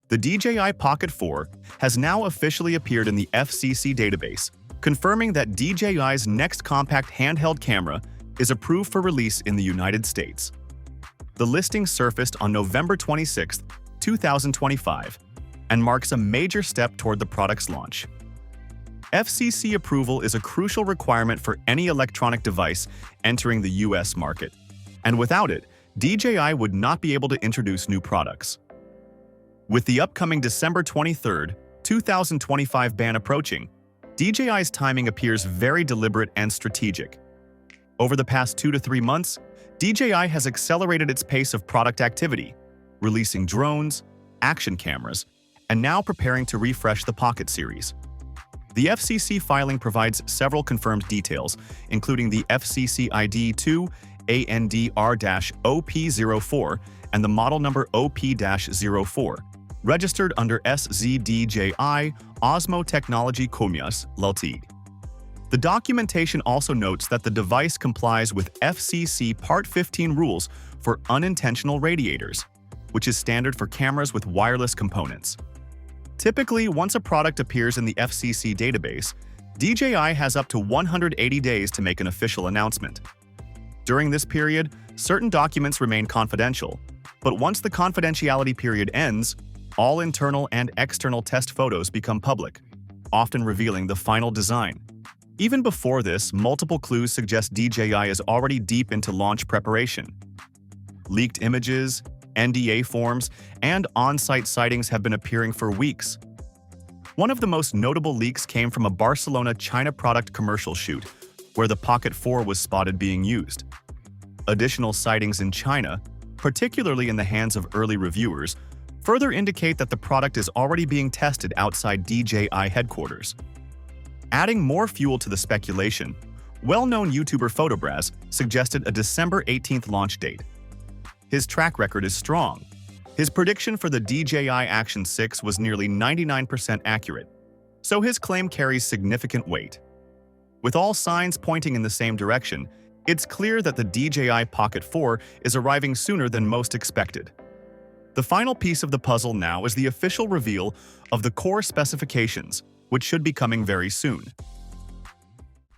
The DJI Pocket 4 has now officially appeared in the FCC database, confirming that DJI's next compact handheld camera is approved for release in the United States. The listing surfaced on November 26, 2025, and marks a major step toward the product's launch. FCC approval is a crucial requirement for any electronic device entering the US market, and without it, DJI would not be able to introduce new products. With the upcoming December 23, 2025 ban approaching, DJI's timing appears very deliberate and strategic. Over the past 2 to 3 months, DJI has accelerated its pace of product activity, releasing drones, action cameras, and now preparing to refresh the Pocket series. The FCC filing provides several confirmed details, including the FCC ID 2ANDR-OP04 and the model number OP-04, registered under SZDJI OSMO Technology Commerce Ltd. The documentation also notes that the device complies with FCC Part 15 rules for unintentional radiators, which is standard for cameras with wireless components. Typically, once a product appears in the FCC database, DJI has up to 180 days to make an official announcement. During this period, certain documents remain confidential, but once the confidentiality period ends, all internal and external test photos become public, often revealing the final design. Even before this, multiple clues suggest DJI is already deep into launch preparation. Leaked images, NDA forms, and on-site sightings have been appearing for weeks. One of the most notable leaks came from a Barcelona, China product commercial shoot, where the Pocket 4 was spotted being used. Additional sightings in China, particularly in the hands of early reviewers, further indicate that the product is already being tested outside DJI headquarters. Adding more fuel to the speculation, well-known YouTuber Photobraz suggested a December 18th launch date. His track record is strong. His prediction for the DJI Action 6 was nearly 99% accurate, so his claim carries significant weight. With all signs pointing in the same direction, it's clear that the DJI Pocket 4 is arriving sooner than most expected. The final piece of the puzzle now is the official reveal of the core specifications, which should be coming very soon.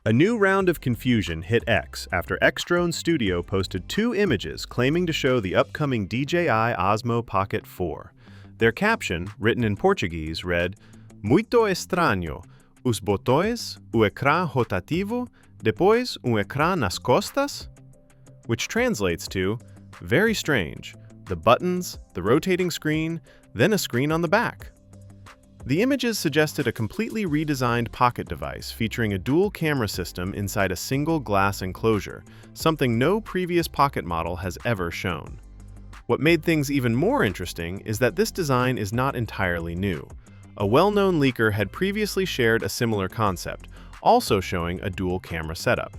A new round of confusion hit X after Xdrone Studio posted 2 images claiming to show the upcoming DJI OSMO Pocket 4. Their caption, written in Portuguese, read, "Muito estranho, os botões, o ecrã rotativo, depois ecrã nas costas?" Which translates to, "Very strange, the buttons, the rotating screen, then a screen on the back." The images suggested a completely redesigned Pocket device featuring a dual camera system inside a single glass enclosure, something no previous Pocket model has ever shown. What made things even more interesting is that this design is not entirely new. A well-known leaker had previously shared a similar concept, also showing a dual camera setup.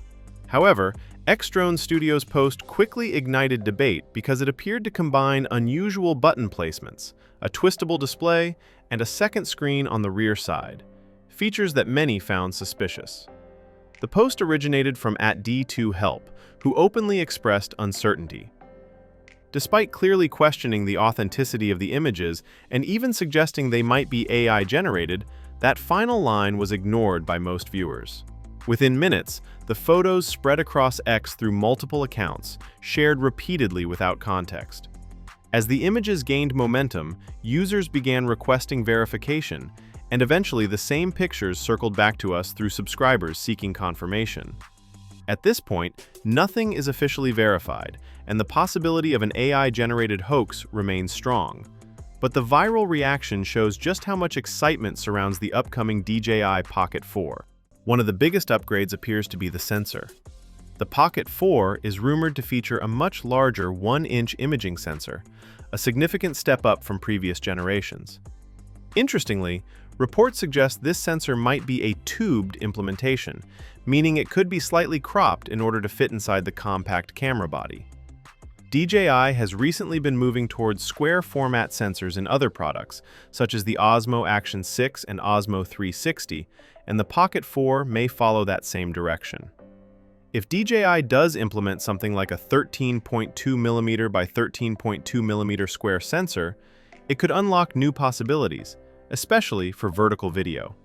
However, Xdrone Studio's post quickly ignited debate because it appeared to combine unusual button placements, a twistable display, and a second screen on the rear side, features that many found suspicious. The post originated from @D2Help, who openly expressed uncertainty. Despite clearly questioning the authenticity of the images and even suggesting they might be AI-generated, that final line was ignored by most viewers. Within minutes, the photos spread across X through multiple accounts, shared repeatedly without context. As the images gained momentum, users began requesting verification, and eventually the same pictures circled back to us through subscribers seeking confirmation. At this point, nothing is officially verified, and the possibility of an AI-generated hoax remains strong. But the viral reaction shows just how much excitement surrounds the upcoming DJI Pocket 4. One of the biggest upgrades appears to be the sensor. The Pocket 4 is rumored to feature a much larger 1-inch imaging sensor, a significant step up from previous generations. Interestingly, reports suggest this sensor might be a tubed implementation, meaning it could be slightly cropped in order to fit inside the compact camera body. DJI has recently been moving towards square format sensors in other products, such as the Osmo Action 6 and Osmo 360, and the Pocket 4 may follow that same direction. If DJI does implement something like a 13.2mm by 13.2mm square sensor, It could unlock new possibilities, especially for vertical video.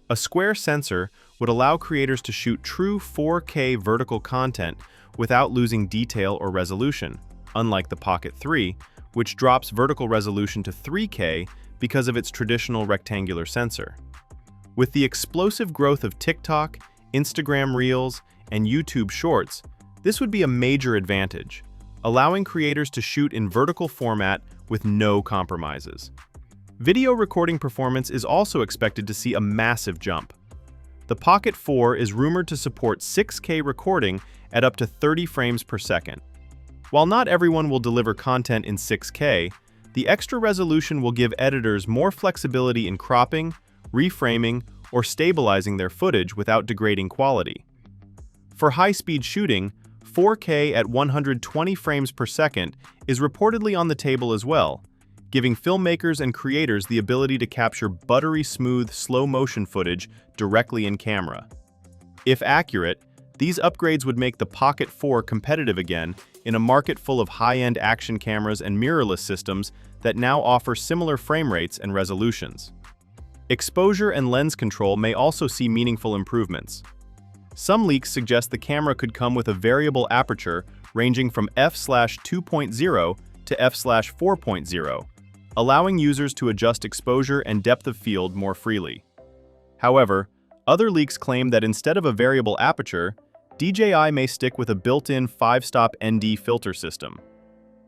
A square sensor would allow creators to shoot true 4K vertical content without losing detail or resolution, unlike the Pocket 3, which drops vertical resolution to 3K because of its traditional rectangular sensor. With the explosive growth of TikTok, Instagram Reels, and YouTube Shorts, this would be a major advantage, allowing creators to shoot in vertical format with no compromises. Video recording performance is also expected to see a massive jump. The Pocket 4 is rumored to support 6K recording at up to 30 frames per second. While not everyone will deliver content in 6K, the extra resolution will give editors more flexibility in cropping, reframing, or stabilizing their footage without degrading quality. For high-speed shooting, 4K at 120 frames per second is reportedly on the table as well, giving filmmakers and creators the ability to capture buttery smooth slow-motion footage directly in camera. If accurate, these upgrades would make the Pocket 4 competitive again in a market full of high-end action cameras and mirrorless systems that now offer similar frame rates and resolutions. Exposure and lens control may also see meaningful improvements. Some leaks suggest the camera could come with a variable aperture ranging from f/2.0 to f/4.0, allowing users to adjust exposure and depth of field more freely. However, other leaks claim that instead of a variable aperture, DJI may stick with a built-in 5-stop ND filter system.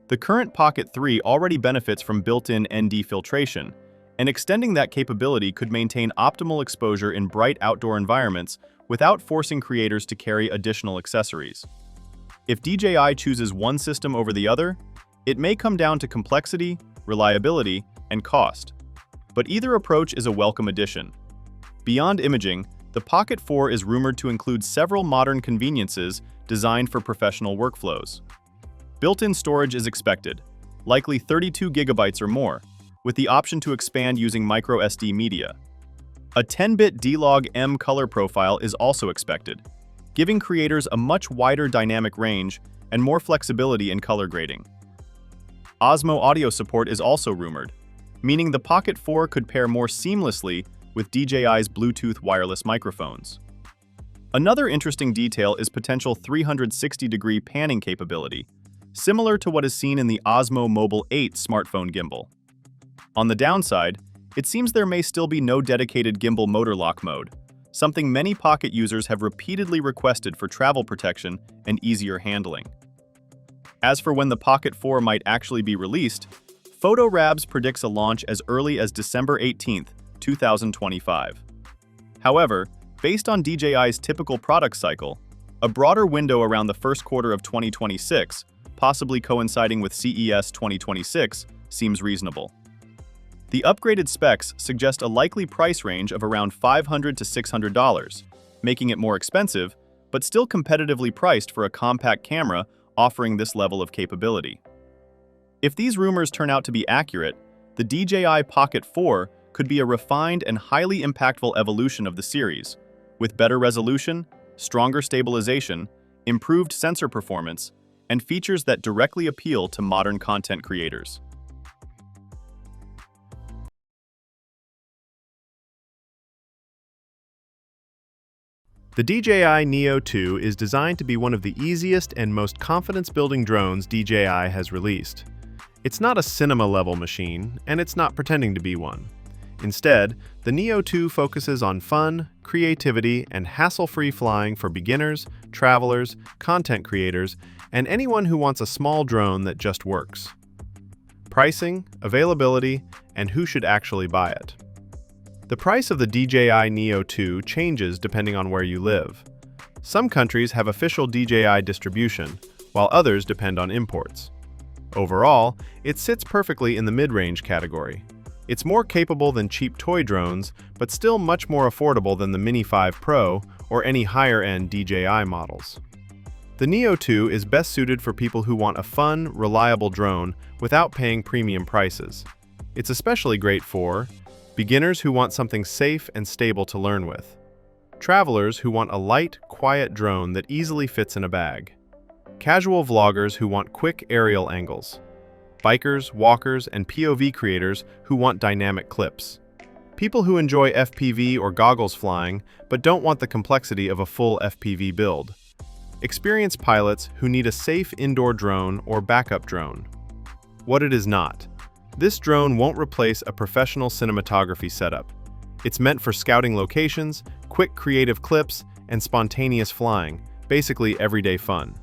The current Pocket 3 already benefits from built-in ND filtration, and extending that capability could maintain optimal exposure in bright outdoor environments without forcing creators to carry additional accessories. If DJI chooses one system over the other, it may come down to complexity, reliability, and cost. But either approach is a welcome addition. Beyond imaging, the Pocket 4 is rumored to include several modern conveniences designed for professional workflows. Built-in storage is expected, likely 32 gigabytes or more, with the option to expand using microSD media. A 10-bit D-Log-M color profile is also expected, giving creators a much wider dynamic range and more flexibility in color grading. OSMO audio support is also rumored, meaning the Pocket 4 could pair more seamlessly with DJI's Bluetooth wireless microphones. Another interesting detail is potential 360-degree panning capability, similar to what is seen in the Osmo Mobile 8 smartphone gimbal. On the downside, it seems there may still be no dedicated gimbal motor lock mode, something many Pocket users have repeatedly requested for travel protection and easier handling. As for when the Pocket 4 might actually be released, PhotoRabs predicts a launch as early as December 18, 2025. However, based on DJI's typical product cycle, a broader window around the first quarter of 2026, possibly coinciding with CES 2026, seems reasonable. The upgraded specs suggest a likely price range of around $500 to $600, making it more expensive, but still competitively priced for a compact camera offering this level of capability. If these rumors turn out to be accurate, the DJI Pocket 4 could be a refined and highly impactful evolution of the series, with better resolution, stronger stabilization, improved sensor performance, and features that directly appeal to modern content creators. The DJI Neo 2 is designed to be one of the easiest and most confidence-building drones DJI has released. It's not a cinema-level machine, and it's not pretending to be one. Instead, the Neo 2 focuses on fun, creativity, and hassle-free flying for beginners, travelers, content creators, and anyone who wants a small drone that just works. Pricing, availability, and who should actually buy it. The price of the DJI Neo 2 changes depending on where you live. Some countries have official DJI distribution, while others depend on imports. Overall, it sits perfectly in the mid-range category. It's more capable than cheap toy drones, but still much more affordable than the Mini 5 Pro or any higher-end DJI models. The Neo 2 is best suited for people who want a fun, reliable drone without paying premium prices. It's especially great for beginners who want something safe and stable to learn with, travelers who want a light, quiet drone that easily fits in a bag, casual vloggers who want quick aerial angles, bikers, walkers, and POV creators who want dynamic clips. People who enjoy FPV or goggles flying but don't want the complexity of a full FPV build. Experienced pilots who need a safe indoor drone or backup drone. What it is not. This drone won't replace a professional cinematography setup. It's meant for scouting locations, quick creative clips, and spontaneous flying, basically everyday fun.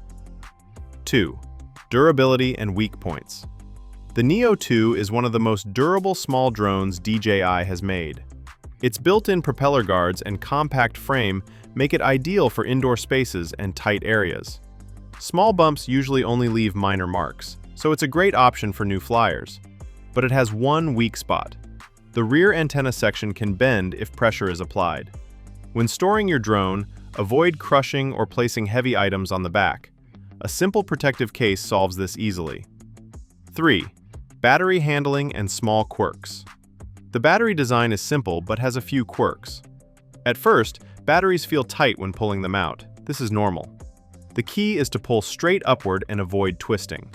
2. Durability and weak points. The Neo 2 is one of the most durable small drones DJI has made. Its built-in propeller guards and compact frame make it ideal for indoor spaces and tight areas. Small bumps usually only leave minor marks, so it's a great option for new flyers. But it has one weak spot. The rear antenna section can bend if pressure is applied. When storing your drone, avoid crushing or placing heavy items on the back. A simple protective case solves this easily. 3. Battery handling and small quirks. The battery design is simple but has a few quirks. At first, batteries feel tight when pulling them out. This is normal. The key is to pull straight upward and avoid twisting.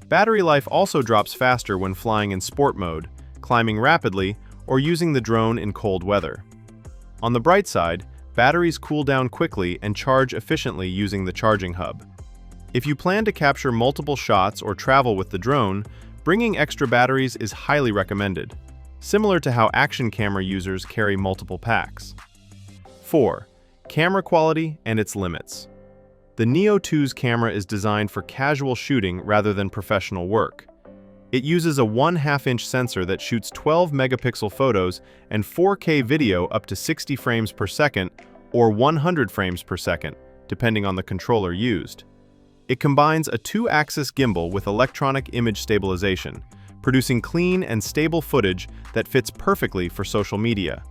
Battery life also drops faster when flying in sport mode, climbing rapidly, or using the drone in cold weather. On the bright side, batteries cool down quickly and charge efficiently using the charging hub. If you plan to capture multiple shots or travel with the drone, bringing extra batteries is highly recommended, similar to how action camera users carry multiple packs. 4. Camera quality and its limits. The Neo 2's camera is designed for casual shooting rather than professional work. It uses a 1/2-inch sensor that shoots 12-megapixel photos and 4K video up to 60 frames per second or 100 frames per second, depending on the controller used. It combines a 2-axis gimbal with electronic image stabilization, producing clean and stable footage that fits perfectly for social media.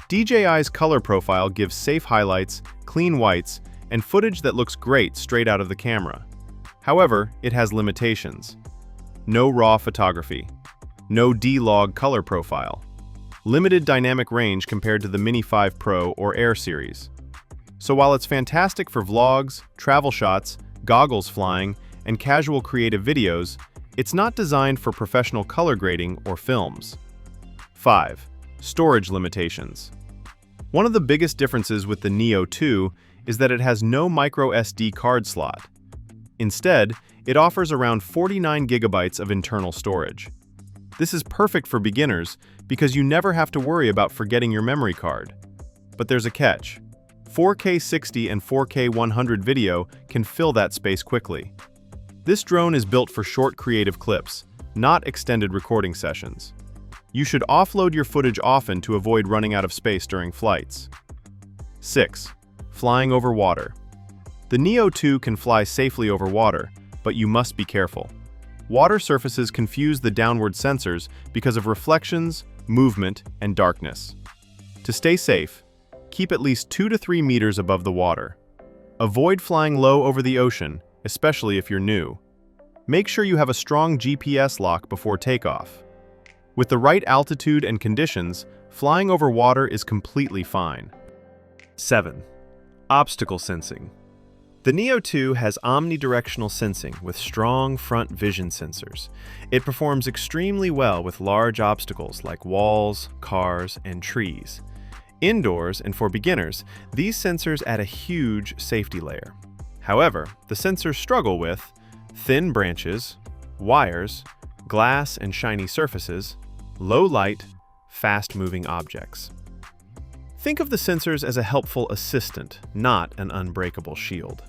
DJI's color profile gives safe highlights, clean whites, and footage that looks great straight out of the camera. However, it has limitations. No raw photography. No D-Log color profile. Limited dynamic range compared to the Mini 5 Pro or Air series. So while it's fantastic for vlogs, travel shots, goggles flying, and casual creative videos, it's not designed for professional color grading or films. 5. Storage limitations. One of the biggest differences with the Neo 2 is that it has no micro SD card slot. Instead, it offers around 49 gigabytes of internal storage. This is perfect for beginners because you never have to worry about forgetting your memory card. But there's a catch. 4K 60 and 4K 100 video can fill that space quickly. This drone is built for short creative clips, not extended recording sessions. You should offload your footage often to avoid running out of space during flights. 6. Flying over water. The Neo 2 can fly safely over water, but you must be careful. Water surfaces confuse the downward sensors because of reflections, movement, and darkness. To stay safe, keep at least 2 to 3 meters above the water. Avoid flying low over the ocean, especially if you're new. Make sure you have a strong GPS lock before takeoff. With the right altitude and conditions, flying over water is completely fine. 7. Obstacle sensing. The Neo 2 has omnidirectional sensing with strong front vision sensors. It performs extremely well with large obstacles like walls, cars, and trees. Indoors and for beginners, these sensors add a huge safety layer. However, the sensors struggle with thin branches, wires, glass and shiny surfaces, low light, fast-moving objects. Think of the sensors as a helpful assistant, not an unbreakable shield.